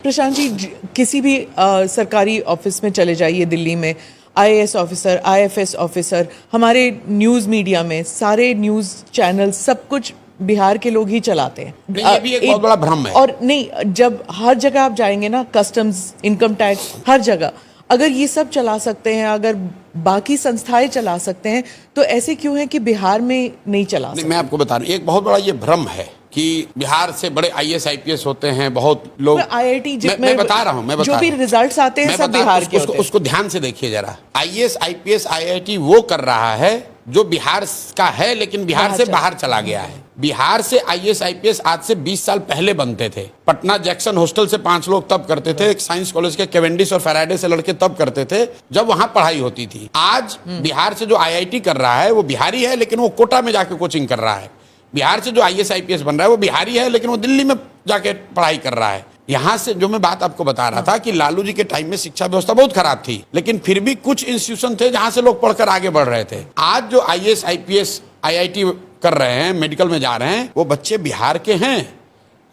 प्रशांत जी, किसी भी सरकारी ऑफिस में चले जाइए दिल्ली में, आईएएस ऑफिसर, आईएफएस ऑफिसर, हमारे न्यूज़ मीडिया में सारे न्यूज़ चैनल सब कुछ बिहार के लोग ही चलाते हैं। ये भी एक बहुत बड़ा भ्रम है। और नहीं, जब हर जगह आप जाएंगे ना, कस्टम्स, इनकम टैक्स, हर जगह अगर ये सब चला सकते हैं, अगर बाकी संस्थाएं चला सकते हैं, तो ऐसे क्यों है कि बिहार में नहीं चला सकते? मैं आपको बता रहा हूँ, एक बहुत बड़ा ये भ्रम है कि बिहार से बड़े आईएएस आईपीएस होते हैं बहुत लोग। आईआईटी मैं बता रहा हूँ, जो भी रिजल्ट्स आते हैं सब बिहार के होते हैं। उसको ध्यान से देखिए जरा। आईएएस आईपीएस आईआईटी वो कर रहा है जो बिहार का है लेकिन बिहार से बाहर चला गया है। बिहार से आईएएस आईपीएस आज से 20 साल पहले बनते थे। पटना जैक्सन हॉस्टल से 5 लोग तब करते थे, एक साइंस कॉलेज के केवेंडिश और फैराडे से लड़के तब करते थे जब वहां पढ़ाई होती थी। आज बिहार से जो आईआईटी कर रहा है वो बिहारी है, लेकिन वो कोटा में जाके कोचिंग कर रहा है। बिहार से जो आईएएस आईपीएस बन रहा है वो बिहारी है, लेकिन वो दिल्ली में जाके पढ़ाई कर रहा है। यहाँ से जो मैं बात आपको बता रहा था कि लालू जी के टाइम में शिक्षा व्यवस्था बहुत खराब थी, लेकिन फिर भी कुछ इंस्टीट्यूशन थे जहां से लोग पढ़कर आगे बढ़ रहे थे। आज जो आईएएस आईपीएस आईआईटी कर रहे हैं, मेडिकल में जा रहे हैं, वो बच्चे बिहार के हैं,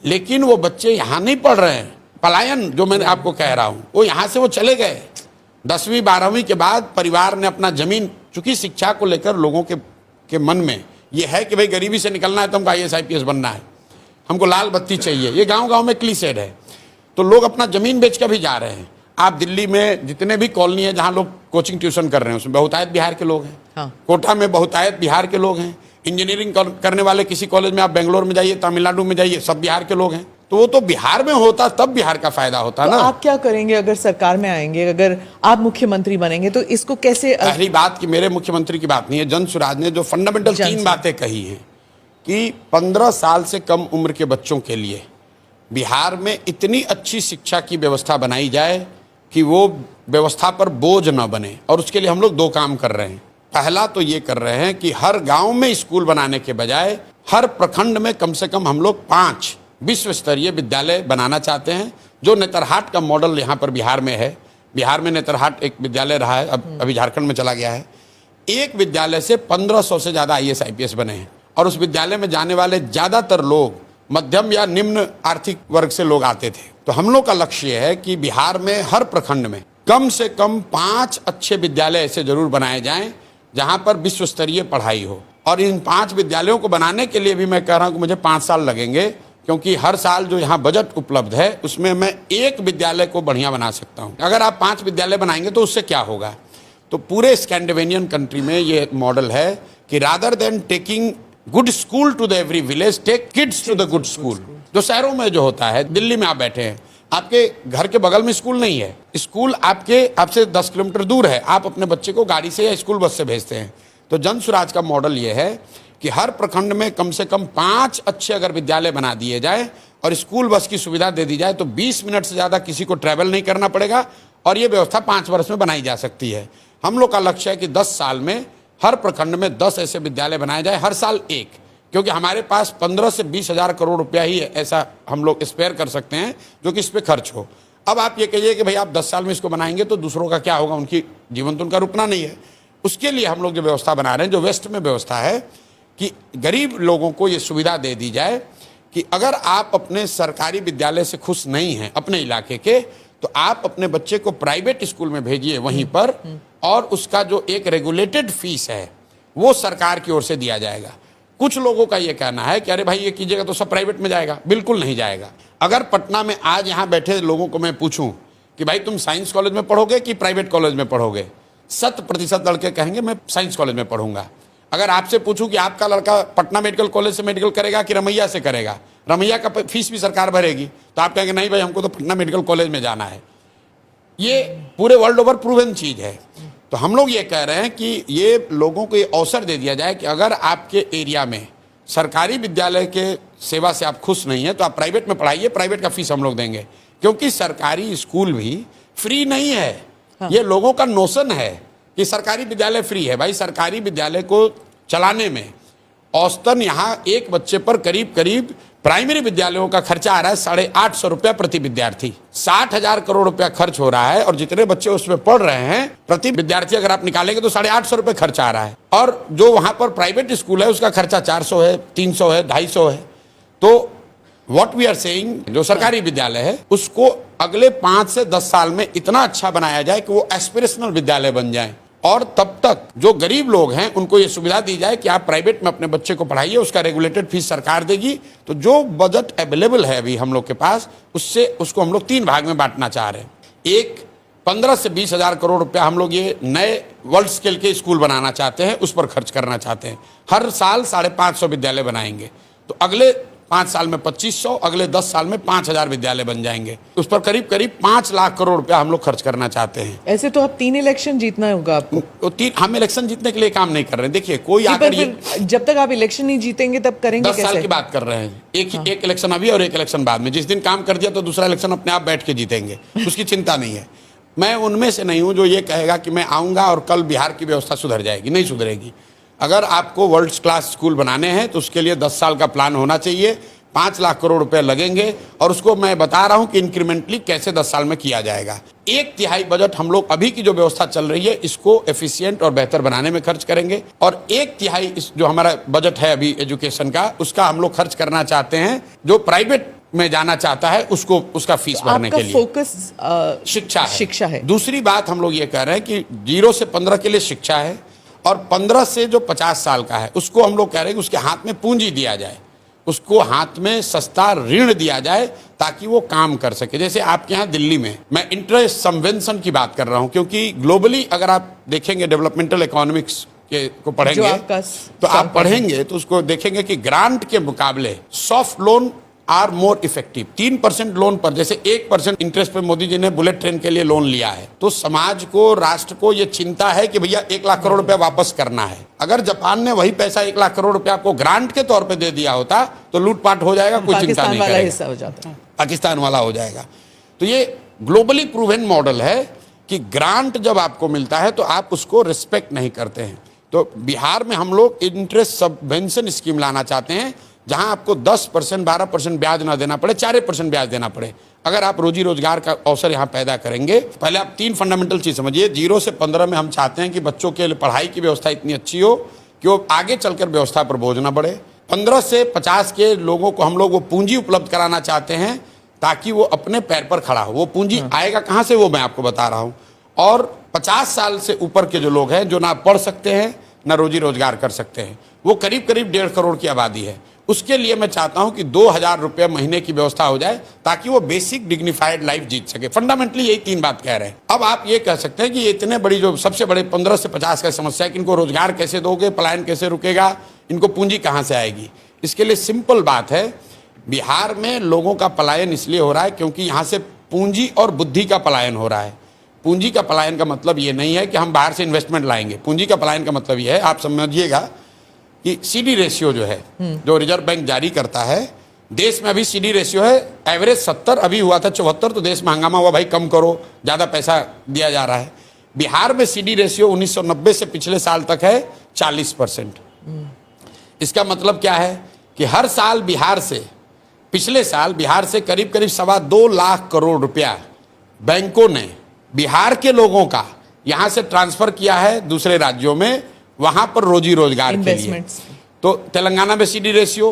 लेकिन वो बच्चे यहाँ नहीं पढ़ रहे हैं। पलायन जो मैंने आपको कह रहा हूँ, वो यहाँ से वो चले गए। 10वीं 12वीं के बाद परिवार ने अपना जमीन, चूंकि शिक्षा को लेकर लोगों के मन में ये है कि भाई गरीबी से निकलना है तो हमको आईएएस आईपीएस बनना है, हमको लाल बत्ती चाहिए। ये गांव-गांव में क्लीसेड है, तो लोग अपना जमीन बेच कर भी जा रहे हैं। आप दिल्ली में जितने भी कॉलोनी है जहां लोग कोचिंग ट्यूशन कर रहे हैं, उसमें बहुतायत बिहार के लोग हैं। हाँ। कोटा में बहुतायत बिहार के लोग हैं। इंजीनियरिंग करने वाले किसी कॉलेज में आप बेंगलोर में जाइए, तमिलनाडु में जाइए, सब बिहार के लोग हैं। तो वो तो बिहार में होता तब बिहार का फायदा होता तो ना। आप क्या करेंगे अगर सरकार में आएंगे, अगर आप मुख्यमंत्री बनेंगे, तो इसको कैसे? पहली बात कि मेरे मुख्यमंत्री की बात नहीं है, जन सुराज ने जो फंडामेंटल 3 बातें कही हैं कि 15 साल से कम उम्र के बच्चों के लिए बिहार में इतनी अच्छी शिक्षा की व्यवस्था बनाई जाए कि वो व्यवस्था पर बोझ न बने। और उसके लिए हम लोग 2 काम कर रहे हैं। पहला तो ये कर रहे हैं कि हर गांव में स्कूल बनाने के बजाय हर प्रखंड में कम से कम हम लोग 5 विश्व स्तरीय विद्यालय बनाना चाहते हैं, जो नेतरहाट का मॉडल यहाँ पर बिहार में है। बिहार में नेतरहाट एक विद्यालय रहा है, अभी झारखंड में चला गया है। एक विद्यालय से 1500 से ज़्यादा आईएएस आईपीएस बने हैं, और उस विद्यालय में जाने वाले ज़्यादातर लोग मध्यम या निम्न आर्थिक वर्ग से लोग आते थे। तो हम लोग का लक्ष्य है कि बिहार में हर प्रखंड में कम से कम 5 अच्छे विद्यालय ऐसे जरूर बनाए जाएं जहां पर विश्व स्तरीय पढ़ाई हो। और इन 5 विद्यालयों को बनाने के लिए भी मैं कह रहा हूं कि मुझे 5 साल लगेंगे, क्योंकि हर साल जो यहाँ बजट उपलब्ध है उसमें मैं 1 विद्यालय को बढ़िया बना सकता हूँ। अगर आप 5 विद्यालय बनाएंगे तो उससे क्या होगा? तो पूरे स्कैंडिनेवियन कंट्री में ये मॉडल है कि rather then taking good school to the every village, take kids to the good school. जो शहरों में जो होता है, दिल्ली में आप बैठे हैं, आपके घर के बगल में स्कूल नहीं है, स्कूल आपसे 10 किलोमीटर दूर है, आप अपने बच्चे को गाड़ी से या स्कूल बस से भेजते हैं। तो जन सुराज का मॉडल ये है कि हर प्रखंड में कम से कम 5 अच्छे अगर विद्यालय बना दिए जाए और स्कूल बस की सुविधा दे दी जाए, तो 20 मिनट से ज़्यादा किसी को ट्रैवल नहीं करना पड़ेगा, और ये व्यवस्था 5 वर्ष में बनाई जा सकती है। हम लोग का लक्ष्य है कि 10 साल में हर प्रखंड में 10 ऐसे विद्यालय बनाए जाए, हर साल 1, क्योंकि हमारे पास 15 से 20 हज़ार करोड़ रुपया ही ऐसा हम लोग स्पेयर कर सकते हैं जो कि इस पर खर्च हो। अब आप ये कहिए कि भाई आप 10 साल में इसको बनाएंगे तो दूसरों का क्या होगा, उनकी जीवन तो उनका रुकना नहीं है। उसके लिए हम लोग जो व्यवस्था बना रहे हैं, जो वेस्ट में व्यवस्था है, कि गरीब लोगों को ये सुविधा दे दी जाए कि अगर आप अपने सरकारी विद्यालय से खुश नहीं हैं अपने इलाके के, तो आप अपने बच्चे को प्राइवेट स्कूल में भेजिए वहीं पर, और उसका जो एक रेगुलेटेड फीस है वो सरकार की ओर से दिया जाएगा। कुछ लोगों का ये कहना है कि अरे भाई ये कीजिएगा तो सब प्राइवेट में जाएगा। बिल्कुल नहीं जाएगा। अगर पटना में आज यहाँ बैठे लोगों को मैं पूछूं कि भाई तुम साइंस कॉलेज में पढ़ोगे कि प्राइवेट कॉलेज में पढ़ोगे, 100% लड़के कहेंगे मैं साइंस कॉलेज में पढ़ूंगा। अगर आपसे पूछूं कि आपका लड़का पटना मेडिकल कॉलेज से मेडिकल करेगा कि रमैया से करेगा, रमैया का फीस भी सरकार भरेगी, तो आप कहेंगे नहीं भाई हमको तो पटना मेडिकल कॉलेज में जाना है। ये पूरे वर्ल्ड ओवर प्रूवन चीज़ है। तो हम लोग ये कह रहे हैं कि ये लोगों को ये अवसर दे दिया जाए कि अगर आपके एरिया में सरकारी विद्यालय के सेवा से आप खुश नहीं हैं तो आप प्राइवेट में पढ़ाइए, प्राइवेट का फीस हम लोग देंगे, क्योंकि सरकारी स्कूल भी फ्री नहीं है। हाँ। ये लोगों का नोशन है कि सरकारी विद्यालय फ्री है। भाई सरकारी विद्यालय को चलाने में औसतन यहाँ एक बच्चे पर करीब करीब प्राइमरी विद्यालयों का खर्चा आ रहा है 850 रुपया प्रति विद्यार्थी। 60,000 करोड़ रुपया खर्च हो रहा है, और जितने बच्चे उसमें पढ़ रहे हैं प्रति विद्यार्थी अगर आप निकालेंगे तो 850 रुपये खर्चा आ रहा है। और जो वहां पर प्राइवेट स्कूल है उसका खर्चा 400 है, 300 है, 250 है। तो व्हाट वी आर सेइंग, जो सरकारी विद्यालय है उसको अगले 5 से 10 साल में इतना अच्छा बनाया जाए कि वो एस्पिरेशनल विद्यालय बन जाए, और तब तक जो गरीब लोग हैं उनको ये सुविधा दी जाए कि आप प्राइवेट में अपने बच्चे को पढ़ाइए, उसका रेगुलेटेड फीस सरकार देगी। तो जो बजट अवेलेबल है अभी हम लोग के पास, उससे उसको हम लोग 3 भाग में बांटना चाह रहे हैं। एक 15 से 20 हजार करोड़ रुपया हम लोग ये नए वर्ल्ड स्केल के स्कूल बनाना चाहते हैं, उस पर खर्च करना चाहते हैं। हर साल 550 विद्यालय बनाएंगे, तो अगले 5 साल में 2500, अगले 10 साल में 5000 विद्यालय बन जाएंगे। उस पर करीब करीब 5 लाख करोड़ रुपया हम लोग खर्च करना चाहते हैं। ऐसे तो आप 3 इलेक्शन जीतना होगा आपको। तो हम इलेक्शन जीतने के लिए काम नहीं कर रहे हैं। देखिए कोई आकर जब तक आप इलेक्शन नहीं जीतेंगे तब करेंगे 10 साल की बात कर रहे हैं, एक इलेक्शन अभी और एक इलेक्शन बाद में। जिस दिन काम कर दिया तो दूसरा इलेक्शन अपने आप बैठ के जीतेंगे, उसकी चिंता नहीं है। मैं उनमें से नहीं हूं जो ये कहेगा कि मैं आऊंगा और कल बिहार की व्यवस्था सुधर जाएगी। नहीं सुधरेगी। अगर आपको वर्ल्ड क्लास स्कूल बनाने हैं तो उसके लिए 10 साल का प्लान होना चाहिए, 5 लाख करोड़ रुपए लगेंगे, और उसको मैं बता रहा हूं कि इंक्रीमेंटली कैसे 10 साल में किया जाएगा। 1/3 बजट हम लोग अभी की जो व्यवस्था चल रही है इसको एफिशिएंट और बेहतर बनाने में खर्च करेंगे, और 1/3 जो हमारा बजट है अभी एजुकेशन का, उसका हम लोग खर्च करना चाहते हैं जो प्राइवेट में जाना चाहता है उसको उसका फीस भरने के लिए। फोकस शिक्षा है। दूसरी बात हम लोग ये कह रहे हैं कि 0 से 15 के लिए शिक्षा है, और 15 से जो 50 साल का है उसको हम लोग कह रहे हैं कि उसके हाथ में पूंजी दिया जाए, उसको हाथ में सस्ता ऋण दिया जाए ताकि वो काम कर सके। जैसे आपके यहाँ दिल्ली में, मैं इंटरेस्ट सबवेंशन की बात कर रहा हूँ, क्योंकि ग्लोबली अगर आप देखेंगे डेवलपमेंटल इकोनॉमिक्स के को पढ़ेंगे तो आप पढ़ेंगे तो उसको देखेंगे कि ग्रांट के मुकाबले soft loan are more effective. 3% loan पर, जैसे 1% इंटरेस्ट पे मोदी जी ने बुलेट ट्रेन के लिए लोन लिया है, तो समाज को, राष्ट्र को ये चिंता है कि भैया 1 लाख करोड़ रुपया वापस करना है। अगर जापान ने वही पैसा 1 लाख करोड़ रुपया आपको ग्रांट के तौर पे दे दिया होता तो लूटपाट हो जाएगा, कोई चिंता नहीं करेगा, पाकिस्तान वाला हो जाएगा। तो ये ग्लोबली प्रूवन मॉडल है कि ग्रांट जब आपको मिलता है तो आप उसको रिस्पेक्ट नहीं करते हैं। तो बिहार में हम लोग इंटरेस्ट सबवेंशन स्कीम लाना चाहते हैं, जहां आपको 10%, 12% ब्याज ना देना पड़े, 4% ब्याज देना पड़े। अगर आप रोजी रोजगार का अवसर यहाँ पैदा करेंगे, पहले आप 3 फंडामेंटल चीज समझिए। 0 से 15 में हम चाहते हैं कि बच्चों के लिए पढ़ाई की व्यवस्था इतनी अच्छी हो कि वो आगे चलकर व्यवस्था पर बोझ ना बढ़े। 15 से 50 के लोगों को हम लोग वो पूंजी उपलब्ध कराना चाहते हैं ताकि वो अपने पैर पर खड़ा हो। वो पूंजी आएगा कहाँ से, वो मैं आपको बता रहा हूँ। और 50 साल से ऊपर के जो लोग हैं, जो ना पढ़ सकते हैं ना रोजी रोजगार कर सकते हैं, वो करीब करीब 1.5 करोड़ की आबादी है। उसके लिए मैं चाहता हूं कि 2000 रुपये महीने की व्यवस्था हो जाए ताकि वो बेसिक डिग्निफाइड लाइफ जीत सके। फंडामेंटली यही 3 बात कह रहे हैं। अब आप ये कह सकते हैं कि ये इतने बड़ी, जो सबसे बड़े 15 से 50 का समस्या है कि इनको रोजगार कैसे दोगे, पलायन कैसे रुकेगा, इनको पूंजी कहां से आएगी। इसके लिए सिंपल बात है, बिहार में लोगों का पलायन इसलिए हो रहा है क्योंकि यहाँ से पूंजी और बुद्धि का पलायन हो रहा है। पूंजी का पलायन का मतलब ये नहीं है कि हम बाहर से इन्वेस्टमेंट लाएंगे। पूंजी का पलायन का मतलब ये है, आप समझिएगा कि सीडी रेशियो जो है, जो रिजर्व बैंक जारी करता है, देश में अभी सीडी रेशियो है एवरेज 70, अभी हुआ था 74, तो देश में हंगामा हुआ, भाई कम करो, ज़्यादा पैसा दिया जा रहा है। बिहार में सीडी रेशियो 1990 से पिछले साल तक है 40%। इसका मतलब क्या है कि हर साल बिहार से, पिछले साल बिहार से करीब करीब 2.25 लाख करोड़ रुपया बैंकों ने बिहार के लोगों का यहाँ से ट्रांसफर किया है दूसरे राज्यों में, वहां पर रोजी रोजगार के लिए। तो तेलंगाना में सीडी रेशियो,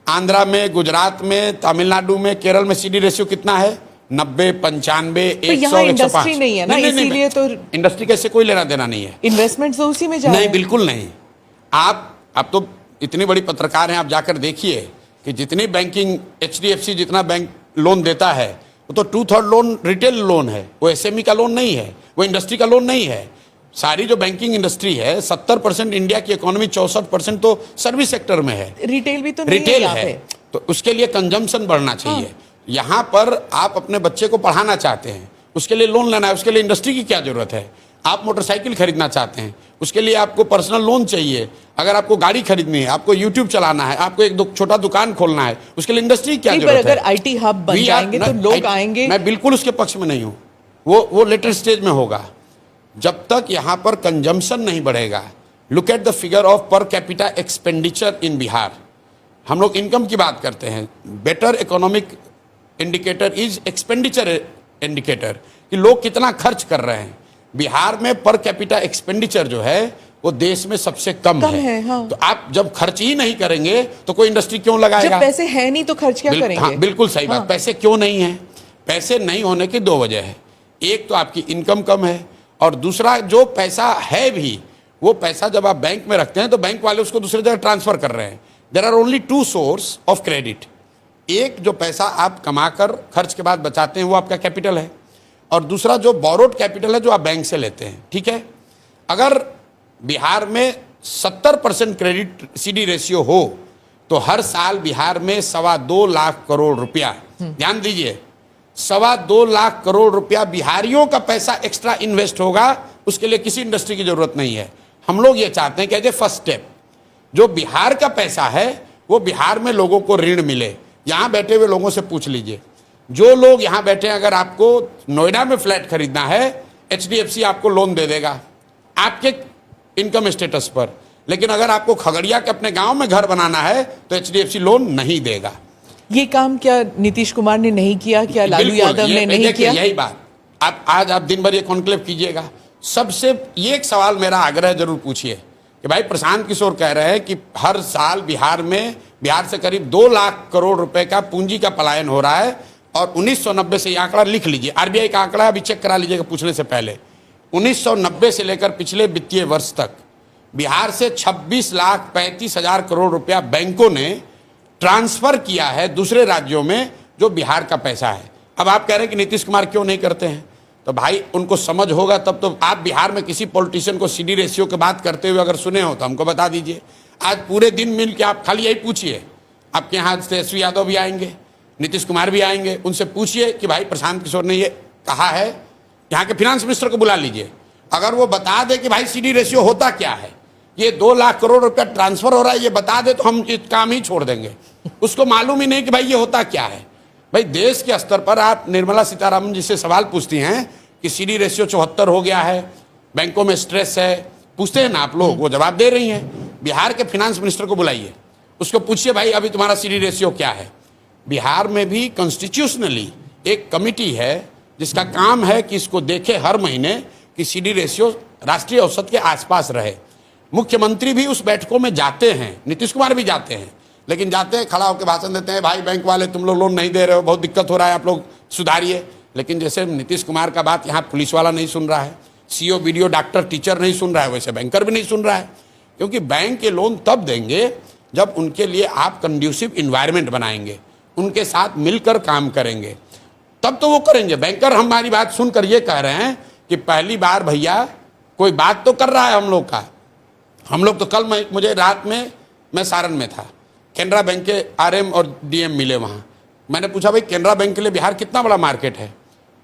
आंध्रा में, गुजरात में, तमिलनाडु में, केरल में सीडी रेशियो कितना है? 90, 95, 100, 105। नहीं है ना, इसीलिए तो इंडस्ट्री कैसे, कोई लेना देना नहीं है। इन्वेस्टमेंट तो उसी में जा रहा है। नहीं, बिल्कुल नहीं। आप तो इतनी बड़ी पत्रकार हैं, आप जाकर देखिए कि जितनी बैंकिंग, HDFC जितना बैंक लोन देता है, वो तो 2/3 लोन रिटेल लोन है, वो SME का लोन नहीं है, वो इंडस्ट्री का लोन नहीं है। सारी जो बैंकिंग इंडस्ट्री है, 70% इंडिया की इकोनॉमी, 64% तो सर्विस सेक्टर में है। रिटेल भी तो नहीं रिटेल है, तो उसके लिए कंजम्पशन बढ़ना चाहिए। यहाँ पर आप अपने बच्चे को पढ़ाना चाहते हैं, उसके लिए लोन लेना है, उसके लिए इंडस्ट्री की क्या जरूरत है? आप मोटरसाइकिल खरीदना चाहते हैं, उसके लिए आपको पर्सनल लोन चाहिए। अगर आपको गाड़ी खरीदनी है, आपको यूट्यूब चलाना है, आपको एक छोटा दुकान खोलना है, उसके लिए इंडस्ट्री की क्या जरूरत है? अगर IT हब बन जाएंगे तो लोग आएंगे। मैं बिल्कुल उसके पक्ष में नहीं हूँ, वो लेटर स्टेज में होगा। जब तक यहाँ पर कंजम्पशन नहीं बढ़ेगा, look at the figure of per capita expenditure in Bihar. हम लोग इनकम की बात करते हैं, better economic indicator is expenditure indicator, कि लोग कितना खर्च कर रहे हैं। बिहार में पर कैपिटा एक्सपेंडिचर जो है वो देश में सबसे कम है। हाँ। तो आप जब खर्च ही नहीं करेंगे तो कोई इंडस्ट्री क्यों लगाएगा? जब पैसे है नहीं तो खर्च क्या करेंगे? हाँ, बिल्कुल सही बात। पैसे क्यों नहीं है? पैसे नहीं होने की दो वजह है। एक तो आपकी इनकम कम है, और दूसरा जो पैसा है भी, वो पैसा जब आप बैंक में रखते हैं तो बैंक वाले उसको दूसरी जगह ट्रांसफर कर रहे हैं। There are only two source of credit. एक जो पैसा आप कमाकर खर्च के बाद बचाते हैं वो आपका कैपिटल है, और दूसरा जो बोरोड कैपिटल है जो आप बैंक से लेते हैं। ठीक है, अगर बिहार में 70% क्रेडिट सीडी रेशियो हो तो हर साल बिहार में 2.25 लाख करोड़ रुपया, ध्यान दीजिए, 2.25 लाख करोड़ रुपया बिहारियों का पैसा एक्स्ट्रा इन्वेस्ट होगा। उसके लिए किसी इंडस्ट्री की जरूरत नहीं है। हम लोग ये चाहते हैं कि एज ए फर्स्ट स्टेप जो बिहार का पैसा है वो बिहार में लोगों को ऋण मिले। यहाँ बैठे हुए लोगों से पूछ लीजिए, जो लोग यहाँ बैठे हैं, अगर आपको नोएडा में फ्लैट खरीदना है, HDFC आपको लोन दे देगा आपके इनकम स्टेटस पर, लेकिन अगर आपको खगड़िया के अपने गांव में घर बनाना है तो HDFC लोन नहीं देगा। ये काम क्या नीतीश कुमार ने नहीं किया? क्या लालू यादव ने नहीं किया? यही बात आप दिन भर ये कॉन्क्लेव कीजिएगा। सबसे ये एक सवाल मेरा आग्रह जरूर पूछिए कि भाई प्रशांत किशोर कह रहे हैं कि हर साल बिहार से करीब 2 लाख करोड़ रुपए का पूंजी का पलायन हो रहा है, और 1990 से ये आंकड़ा लिख लीजिए, RBI का आंकड़ा अभी चेक करा लीजिएगा पूछने से पहले। 1990 से लेकर पिछले वित्तीय वर्ष तक बिहार से 26,35,000 करोड़ रुपया बैंकों ने ट्रांसफर किया है दूसरे राज्यों में, जो बिहार का पैसा है। अब आप कह रहे हैं कि नीतीश कुमार क्यों नहीं करते हैं, तो भाई उनको समझ होगा तब तो। आप बिहार में किसी पॉलिटिशियन को सीडी रेशियो की बात करते हुए अगर सुने हो तो हमको बता दीजिए। आज पूरे दिन मिल के आप खाली यही पूछिए, आपके यहाँ तेजस्वी यादव भी आएंगे, नीतीश कुमार भी आएंगे, उनसे पूछिए कि भाई प्रशांत किशोर ने ये कहा है, यहाँ के फिनांस मिनिस्टर को बुला लीजिए, अगर वो बता दे कि भाई सीडी रेशियो होता क्या है, ये 2 लाख करोड़ रुपया ट्रांसफर हो रहा है, ये बता दे तो हम ये काम ही छोड़ देंगे। उसको मालूम ही नहीं कि भाई ये होता क्या है। भाई देश के स्तर पर आप निर्मला सीतारामन जी से सवाल पूछती हैं कि सीडी रेशियो 74 हो गया है, बैंकों में स्ट्रेस है, पूछते हैं ना आप लोग, वो जवाब दे रही हैं। बिहार के फिनांस मिनिस्टर को बुलाइए, उसको पूछिए भाई अभी तुम्हारा सीडी रेशियो क्या है। बिहार में भी कॉन्स्टिट्यूशनली एक कमिटी है जिसका काम है कि इसको देखे हर महीने कि सीडी रेशियो राष्ट्रीय औसत के आसपास रहे। मुख्यमंत्री भी उस बैठकों में जाते हैं, नीतीश कुमार भी जाते हैं, लेकिन जाते हैं खड़ा होकर भाषण देते हैं, भाई बैंक वाले तुम लोग लोन नहीं दे रहे हो, बहुत दिक्कत हो रहा है, आप लोग सुधारिए। लेकिन जैसे नीतीश कुमार का बात यहाँ पुलिस वाला नहीं सुन रहा है, CO, BDO, डॉक्टर, टीचर नहीं सुन रहा है, वैसे बैंकर भी नहीं सुन रहा है। क्योंकि बैंक के लोन तब देंगे जब उनके लिए आप कंड्यूसिव इन्वायरमेंट बनाएंगे, उनके साथ मिलकर काम करेंगे, तब तो वो करेंगे। बैंकर हमारी बात सुनकर ये कह रहे हैं कि पहली बार भैया कोई बात तो कर रहा है हम लोग का। हम लोग तो कल मुझे रात में मैं सारण में था, कैनरा बैंक के RM और DM मिले वहाँ। मैंने पूछा भाई कैनरा बैंक के लिए बिहार कितना बड़ा मार्केट है?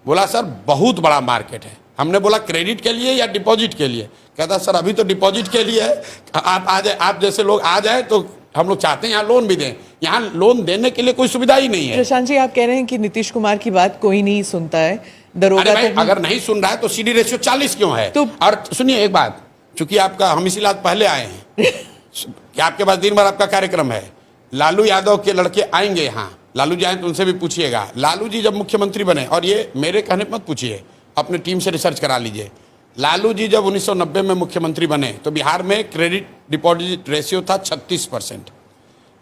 बोला सर बहुत बड़ा मार्केट है। हमने बोला क्रेडिट के लिए या डिपॉजिट के लिए? कहता सर अभी तो डिपॉजिट के लिए है, आप आ जाए, आप जैसे लोग आ जाए तो हम लोग चाहते हैं यहाँ लोन भी दें। यहाँ लोन देने के लिए कोई सुविधा ही नहीं है। प्रशांत जी, आप कह रहे हैं कि नीतीश कुमार की बात कोई नहीं सुनता है, दरोगा अरे भाई अगर नहीं सुन रहा है तो सीडी रेशियो 40 क्यों है? तो और सुनिए एक बात, चूंकि आपका हम इसी लात पहले आए हैं कि आपके पास दिन भर आपका कार्यक्रम है, लालू यादव के लड़के आएंगे यहाँ, लालू जी आए तो उनसे भी पूछिएगा। लालू जी जब मुख्यमंत्री बने, और ये मेरे कहने पर मत पूछिए, अपने टीम से रिसर्च करा लीजिए, लालू जी जब 1990 में मुख्यमंत्री बने तो बिहार में क्रेडिट डिपॉजिट रेशियो था 36%।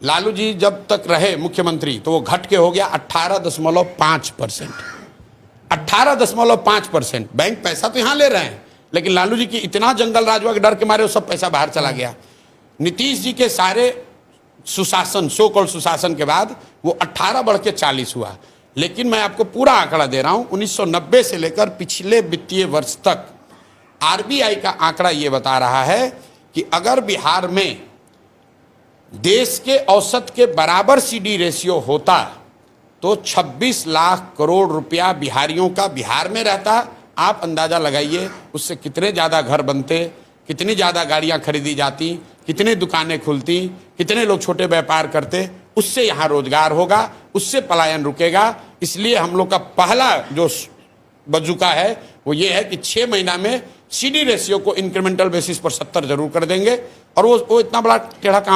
लालू जी जब तक रहे मुख्यमंत्री तो वो घट के हो गया 18.5%। 18.5%। बैंक पैसा तो यहाँ ले रहे हैं, लेकिन लालू जी की इतना जंगल राज हुआ कि डर के मारे वो सब पैसा बाहर चला गया। नीतीश जी के सारे सुशासन, सो कॉल्ड सुशासन के बाद वो 18 बढ़ के 40 हुआ। लेकिन मैं आपको पूरा आंकड़ा दे रहा हूं, 1990 से लेकर पिछले वित्तीय वर्ष तक RBI का आंकड़ा ये बता रहा है कि अगर बिहार में देश के औसत के बराबर सीडी रेशियो होता तो 26 लाख करोड़ रुपया बिहारियों का बिहार में रहता। आप अंदाजा लगाइए उससे कितने ज़्यादा घर बनते, कितनी ज़्यादा गाड़ियाँ खरीदी जाती, कितनी दुकानें खुलती, कितने लोग छोटे व्यापार करते। उससे यहाँ रोजगार होगा, उससे पलायन रुकेगा। इसलिए हम लोग का पहला जो बजुका है वो ये है कि 6 महीना में सीडी रेशियो को इंक्रीमेंटल बेसिस पर 70 जरूर कर देंगे। और वो इतना बड़ा टेढ़ा काम